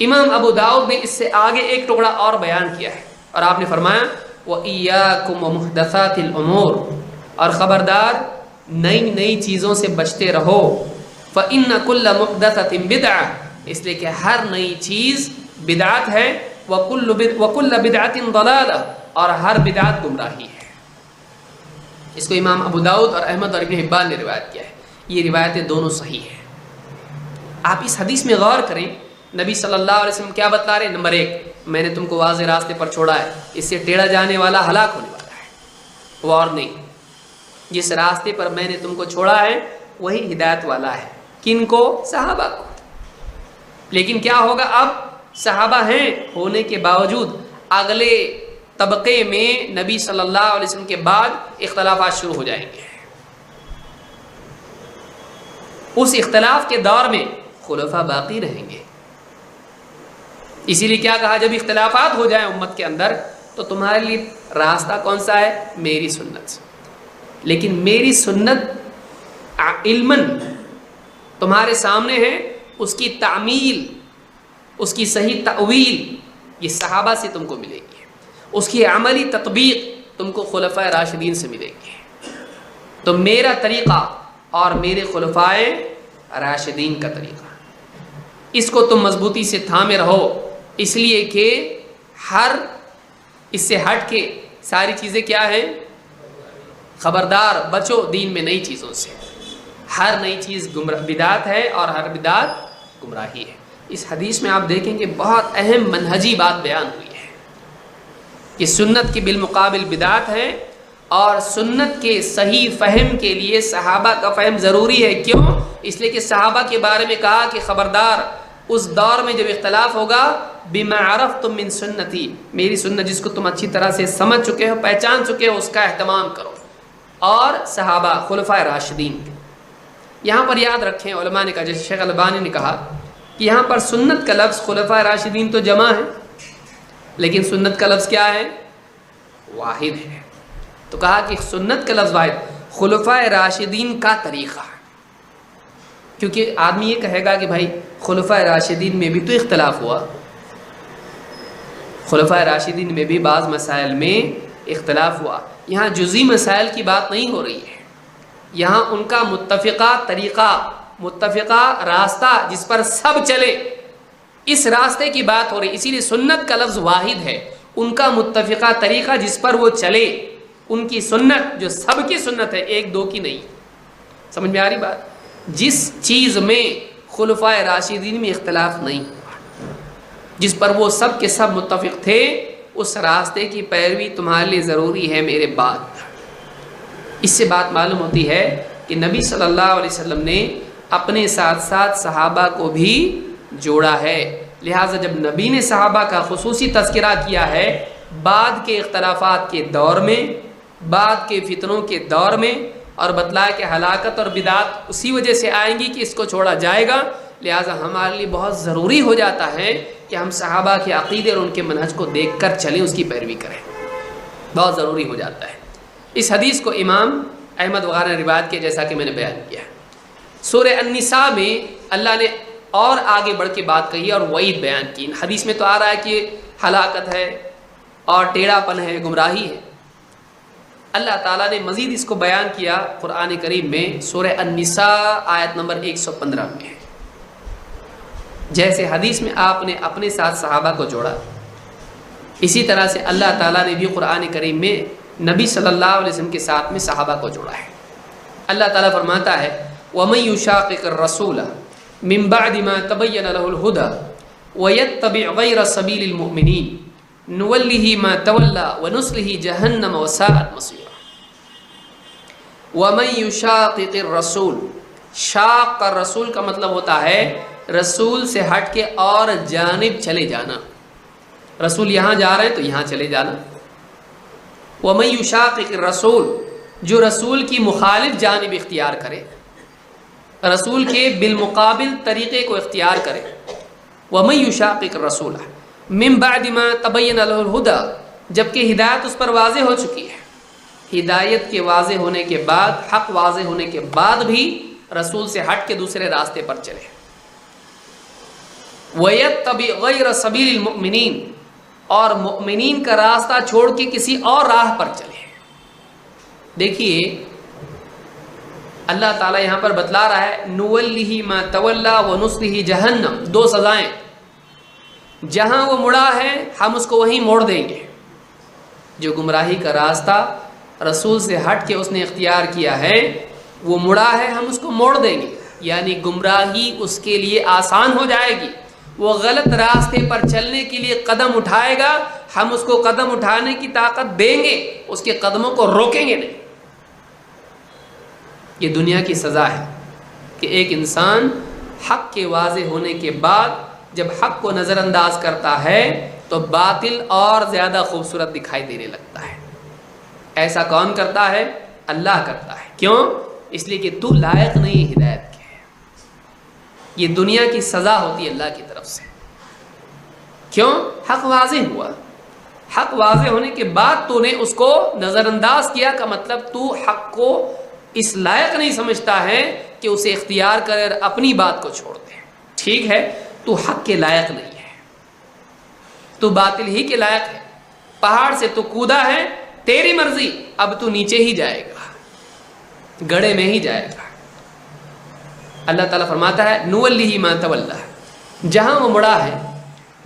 امام ابو داؤد نے اس سے آگے ایک ٹکڑا اور بیان کیا ہے اور آپ نے فرمایا وَإِيَّاكُمْ وَمُحْدَثَاتِ الْأُمُورِ، اور خبردار نئی نئی چیزوں سے بچتے رہو، فَإِنَّ كُلَّ مُحْدَثَةٍ بِدْعَةٍ، اس لیے کہ ہر نئی چیز بدعت ہے، وَكُلَّ بِدْعَةٍ ضَلَالَةٍ، اور ہر بدعت گمراہی ہے۔ اس کو امام ابو داؤد اور احمد اور ابن حبان نے روایت کیا ہے، یہ روایتیں دونوں صحیح ہیں۔ آپ اس حدیث میں غور کریں، نبی صلی اللہ علیہ وسلم کیا بتلا رہے ہیں؟ نمبر 1، میں نے تم کو واضح راستے پر چھوڑا ہے، اس سے ٹیڑھا جانے والا ہلاک ہونے والا ہے، وارننگ، جس راستے پر میں نے تم کو چھوڑا ہے وہی ہدایت والا ہے۔ کن کو؟ صحابہ کو۔ لیکن کیا ہوگا؟ اب صحابہ ہیں ہونے کے باوجود اگلے طبقے میں نبی صلی اللہ علیہ وسلم کے بعد اختلافات شروع ہو جائیں گے۔ اس اختلاف کے دور میں خلفاء باقی رہیں گے۔ اسی لیے کیا کہا؟ جب اختلافات ہو جائیں امت کے اندر تو تمہارے لیے راستہ کون سا ہے؟ میری سنت۔ لیکن میری سنت علماً تمہارے سامنے ہے، اس کی تعمیل، اس کی صحیح تأویل یہ صحابہ سے تم کو ملے گی، اس کی عملی تطبیق تم کو خلفاء راشدین سے ملے گی۔ تو میرا طریقہ اور میرے خلفاء راشدین کا طریقہ، اس کو تم مضبوطی سے تھامے رہو، اس لیے کہ اس سے ہٹ کے ساری چیزیں کیا ہیں؟ خبردار بچو دین میں نئی چیزوں سے۔ ہر نئی چیز بدعت ہے اور ہر بدعت گمراہی ہے۔ اس حدیث میں آپ دیکھیں کہ بہت اہم منہجی بات بیان ہوئی ہے کہ سنت کے بالمقابل بدعت ہے، اور سنت کے صحیح فہم کے لیے صحابہ کا فہم ضروری ہے۔ کیوں؟ اس لیے کہ صحابہ کے بارے میں کہا کہ خبردار اس دور میں جب اختلاف ہوگا، بما عرفتم من سنتی، میری سنت جس کو تم اچھی طرح سے سمجھ چکے ہو، پہچان چکے ہو، اس کا اہتمام کرو۔ اور صحابہ خلفائے راشدین، یہاں پر یاد رکھیں، علماء نے کہا، جیسے شیخ البانی نے کہا کہ یہاں پر سنت کا لفظ خلفائے راشدین تو جمع ہے، لیکن سنت کا لفظ کیا ہے؟ واحد ہے۔ تو کہا کہ سنت کا لفظ واحد، خلفائے راشدین کا طریقہ، کیونکہ آدمی یہ کہے گا کہ بھائی خلفائے راشدین میں بھی تو اختلاف ہوا، خلفائے راشدین میں بھی بعض مسائل میں اختلاف ہوا۔ یہاں جزئی مسائل کی بات نہیں ہو رہی ہے، یہاں ان کا متفقہ طریقہ، متفقہ راستہ جس پر سب چلے، اس راستے کی بات ہو رہی ہے۔ اسی لیے سنت کا لفظ واحد ہے، ان کا متفقہ طریقہ جس پر وہ چلے، ان کی سنت جو سب کی سنت ہے، ایک دو کی نہیں۔ سمجھ میں آ رہی بات؟ جس چیز میں خلفائے راشدین میں اختلاف نہیں ہوا، جس پر وہ سب کے سب متفق تھے، اس راستے کی پیروی تمہارے لیے ضروری ہے میرے بعد۔ اس سے بات معلوم ہوتی ہے کہ نبی صلی اللہ علیہ وسلم نے اپنے ساتھ ساتھ صحابہ کو بھی جوڑا ہے، لہٰذا جب نبی نے صحابہ کا خصوصی تذکرہ کیا ہے بعد کے اختلافات کے دور میں، بعد کے فتنوں کے دور میں، اور بتلایا کہ ہلاکت اور بدعت اسی وجہ سے آئیں گی کہ اس کو چھوڑا جائے گا، لہٰذا ہمارے لیے بہت ضروری ہو جاتا ہے کہ ہم صحابہ کے عقیدے اور ان کے منہج کو دیکھ کر چلیں، اس کی پیروی کریں، بہت ضروری ہو جاتا ہے۔ اس حدیث کو امام احمد وغیرہ نے روایت کیا، جیسا کہ میں نے بیان کیا۔ سورہ النساء میں اللہ نے اور آگے بڑھ کے بات کہی اور وعید بیان کی۔ حدیث میں تو آ رہا ہے کہ ہلاکت ہے اور ٹیڑھا پن ہے، گمراہی ہے۔ اللہ تعالیٰ نے مزید اس کو بیان کیا قرآن کریم میں سورہ النساء آیت نمبر 115 میں۔ جیسے حدیث میں آپ نے اپنے ساتھ صحابہ کو جوڑا، اسی طرح سے اللہ تعالیٰ نے بھی قرآن کریم میں نبی صلی اللہ علیہ وسلم کے ساتھ میں صحابہ کو جوڑا ہے۔ اللہ تعالیٰ فرماتا ہے وَمَن يُشَاقِقِ الرَّسُولَ مِن بَعْدِ مَا تَبَيَّنَ لَهُ الْهُدَى وَيَتَّبِعْ غَيْرَ سَبِيلِ الْمُؤْمِنِينَ نُوَلِّهِ مَا تَوَلَّى وَنُصْلِهِ جَهَنَّمَ وَسَاءَتْ مَصِيرًا۔ وَمَن يُشَاقِقِ الرَّسُولَ، شاق کا رسول کا مطلب ہوتا ہے رسول سے ہٹ کے اور جانب چلے جانا، رسول یہاں جا رہے ہیں تو یہاں چلے جانا۔ وَمَن يُشَاقِقِ الرَّسُولَ، جو رسول کی مخالف جانب اختیار کرے، رسول کے بالمقابل طریقے کو اختیار کرے۔ وَمَن يُشَاقِقِ الرَّسُولَ مِن بَعْدِ مَا تَبَيَّنَ لَهُ الْهُدَى، جبکہ ہدایت اس پر واضح ہو چکی ہے۔ ہدایت کے واضح ہونے کے بعد، حق واضح ہونے کے بعد بھی رسول سے ہٹ کے دوسرے راستے پر چلے، وَيَتَّبِعْ غَيْرَ سَبِيلِ الْمُؤْمِنِينَ، اور مؤمنین کا راستہ چھوڑ کے کسی اور راہ پر چلے۔ دیکھیے اللہ تعالیٰ یہاں پر بتلا رہا ہے نُوَلِّهِ مَا تَوَلَّى وَنُصْلِهِ جَهَنَّمَ، دو سزائیں، جہاں وہ مڑا ہے ہم اس کو وہیں موڑ دیں گے۔ جو گمراہی کا راستہ رسول سے ہٹ کے اس نے اختیار کیا ہے، وہ مڑا ہے ہم اس کو موڑ دیں گے، یعنی گمراہی اس کے لیے آسان ہو جائے گی۔ وہ غلط راستے پر چلنے کے لیے قدم اٹھائے گا، ہم اس کو قدم اٹھانے کی طاقت دیں گے، اس کے قدموں کو روکیں گے نہیں۔ یہ دنیا کی سزا ہے کہ ایک انسان حق کے واضح ہونے کے بعد جب حق کو نظر انداز کرتا ہے تو باطل اور زیادہ خوبصورت دکھائی دینے لگتا ہے۔ ایسا کون کرتا ہے؟ اللہ کرتا ہے۔ کیوں؟ اس لیے کہ تو لائق نہیں ہدایت کے۔ یہ دنیا کی سزا ہوتی ہے اللہ کی طرف سے۔ کیوں؟ حق واضح ہوا، حق واضح ہونے کے بعد تو نے اس کو نظر انداز کیا، کا مطلب تو حق کو اس لائق نہیں سمجھتا ہے کہ اسے اختیار کرے اور اپنی بات کو چھوڑ دے۔ ٹھیک ہے، تو حق کے لائق نہیں ہے، تو باطل ہی کے لائق ہے۔ پہاڑ سے تو کودا ہے، تیری مرضی، اب تو نیچے ہی جائے گا، گڑھے میں ہی جائے گا۔ اللہ تعالیٰ فرماتا ہے نُوَلِّهِ مَا تَوَلَّى، جہاں وہ مڑا ہے،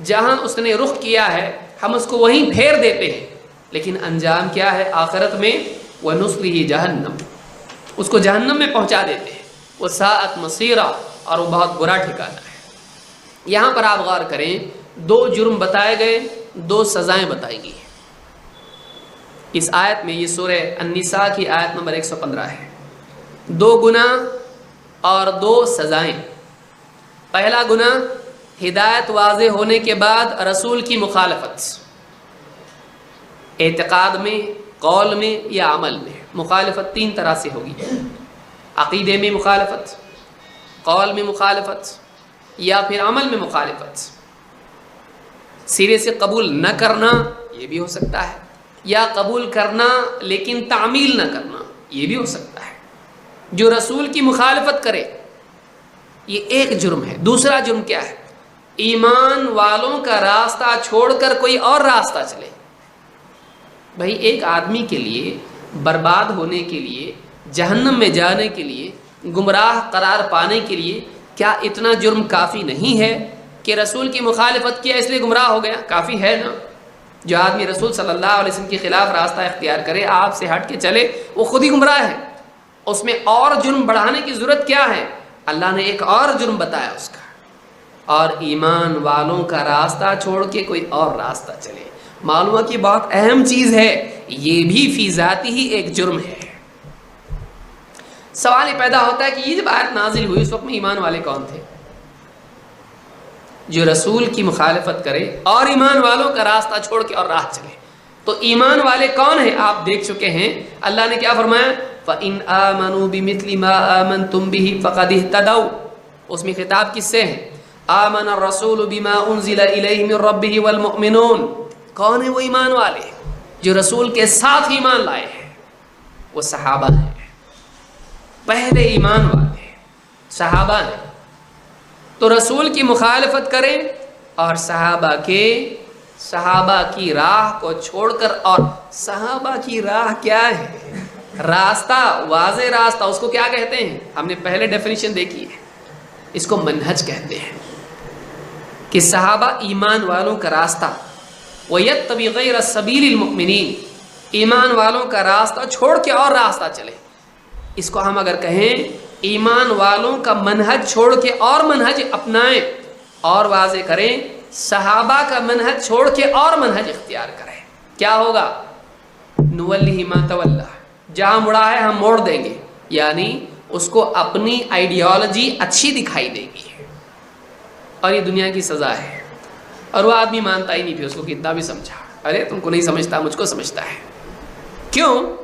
جہاں اس نے رخ کیا ہے، ہم اس کو وہیں پھیر دیتے ہیں، لیکن انجام کیا ہے آخرت میں؟ وَنُصْلِهِ جَهَنَّمَ، اس کو جہنم میں پہنچا دیتے ہیں۔ وَسَاءَتْ مَصِيرًا، اور وہ بہت برا ٹھکانہ ہے۔ یہاں پر آپ غور کریں، دو جرم بتائے گئے، دو سزائیں بتائی گئی۔ اس آیت میں، یہ سورہ النساء کی آیت نمبر 115 ہے، دو گناہ اور دو سزائیں۔ پہلا گناہ ہدایت واضح ہونے کے بعد رسول کی مخالفت، اعتقاد میں، قول میں یا عمل میں۔ مخالفت تین طرح سے ہوگی، عقیدے میں مخالفت، قول میں مخالفت، یا پھر عمل میں مخالفت۔ سرے سے قبول نہ کرنا، یہ بھی ہو سکتا ہے، یا قبول کرنا لیکن تعمیل نہ کرنا، یہ بھی ہو سکتا ہے۔ جو رسول کی مخالفت کرے یہ ایک جرم ہے۔ دوسرا جرم کیا ہے؟ ایمان والوں کا راستہ چھوڑ کر کوئی اور راستہ چلے۔ بھائی ایک آدمی کے لیے برباد ہونے کے لیے، جہنم میں جانے کے لیے، گمراہ قرار پانے کے لیے کیا اتنا جرم کافی نہیں ہے کہ رسول کی مخالفت کیا اس لیے گمراہ ہو گیا؟ کافی ہے نا۔ جو آدمی رسول صلی اللہ علیہ وسلم کے خلاف راستہ اختیار کرے، آپ سے ہٹ کے چلے، وہ خود ہی گمراہ ہے۔ اس میں اور جرم بڑھانے کی ضرورت کیا ہے؟ اللہ نے ایک اور جرم بتایا اس کا، اور ایمان والوں کا راستہ چھوڑ کے کوئی اور راستہ چلے۔ معلومہ کی بہت اہم چیز ہے، یہ بھی فی ذاتی ہی ایک جرم ہے۔ سوال یہ پیدا ہوتا ہے کہ یہ جب آیت نازل ہوئی اس وقت میں ایمان والے کون تھے؟ جو رسول کی مخالفت کرے اور ایمان والوں کا راستہ چھوڑ کے اور راہ چلے، تو ایمان والے کون ہیں؟ آپ دیکھ چکے ہیں، اللہ نے کیا فرمایا؟ فَإِنْ آمَنُوا بِمِثْلِ مَا آمَنْتُمْ بِهِ فَقَدِ اهْتَدَوْا۔ اس میں خطاب کس سے ہے؟ آمن الرسول بما انزل الیہ من ربہ والمؤمنون۔ کون ہے وہ ایمان والے جو رسول کے ساتھ ایمان لائے ہیں؟ وہ صحابہ ہیں، پہلے ایمان والے صحابہ ہیں۔ تو رسول کی مخالفت کریں اور صحابہ کی راہ کو چھوڑ کر، اور صحابہ کی راہ کیا ہے؟ راستہ، واضح راستہ، اس کو کیا کہتے ہیں؟ ہم نے پہلے ڈیفینیشن دیکھی ہے، اس کو منہج کہتے ہیں، کہ صحابہ ایمان والوں کا راستہ، وَيَتَّبِعْ غَيْرَ سَبِيلِ الْمُؤْمِنِينَ، ایمان والوں کا راستہ چھوڑ کے اور راستہ چلے۔ اس کو ہم اگر کہیں ایمان والوں کا منہج چھوڑ کے اور منہج اپنائیں اور واضح کریں، صحابہ کا منہج چھوڑ کے اور منہج اختیار کریں، کیا ہوگا؟ نُوَلِّهِ مَا تَوَلَّى، جہاں مڑا ہے ہم موڑ دیں گے، یعنی اس کو اپنی آئیڈیالوجی اچھی دکھائی دے گی، اور یہ دنیا کی سزا ہے۔ اور وہ آدمی مانتا ہی نہیں، پھر اس کو کتنا بھی سمجھا، ارے تم کو نہیں سمجھتا، مجھ کو سمجھتا ہے۔ کیوں؟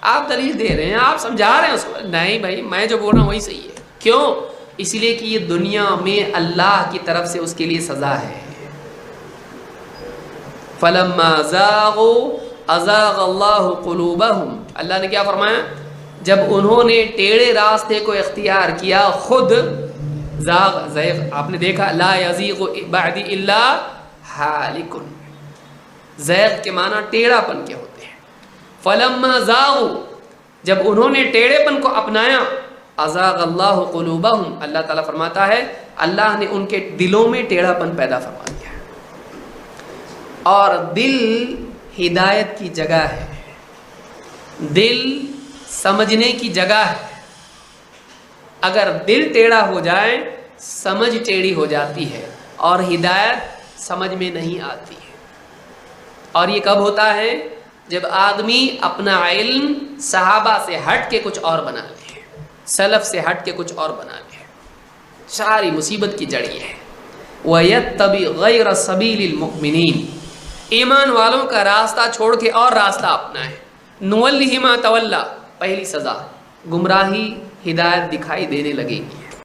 آپ دلیل دے رہے ہیں، آپ سمجھا رہے ہیں اس کو، نہیں بھائی میں جو بول رہا ہوں وہی صحیح ہے۔ کیوں؟ اس لیے کہ یہ دنیا میں اللہ کی طرف سے اس کے لیے سزا ہے۔ فَلَمَّا زَاغُوا أَزَاغَ اللَّهُ قُلُوبَهُمْ، اللہ نے کیا فرمایا؟ جب انہوں نے ٹیڑھے راستے کو اختیار کیا، خود زیغ آپ نے دیکھا، لا یزیغ بعدی الا حالک، زیغ کے معنی ٹیڑھا پن کے ہوتے ہیں۔ فلما زاغوا، جب انہوں نے ٹیڑھے پن کو اپنایا، ازاغ اللہ قلوبہم، اللہ تعالیٰ فرماتا ہے اللہ نے ان کے دلوں میں ٹیڑھا پن پیدا فرما دیا۔ اور دل ہدایت کی جگہ ہے، دل سمجھنے کی جگہ ہے۔ اگر دل ٹیڑھا ہو جائے سمجھ ٹیڑھی ہو جاتی ہے اور ہدایت سمجھ میں نہیں آتی ہے۔ اور یہ کب ہوتا ہے؟ جب آدمی اپنا علم صحابہ سے ہٹ کے کچھ اور بنا لے، سلف سے ہٹ کے کچھ اور بنا لے، ساری مصیبت کی جڑ یہ ہے۔ وَيَتَّبِعْ غَيْرَ سَبِيلِ الْمُؤْمِنِينَ، ایمان والوں کا راستہ چھوڑ کے اور راستہ اپنائے۔ نُوَلِّهِ مَا تَوَلَّى، پہلی سزا گمراہی، ہدایت دکھائی دینے لگے گی۔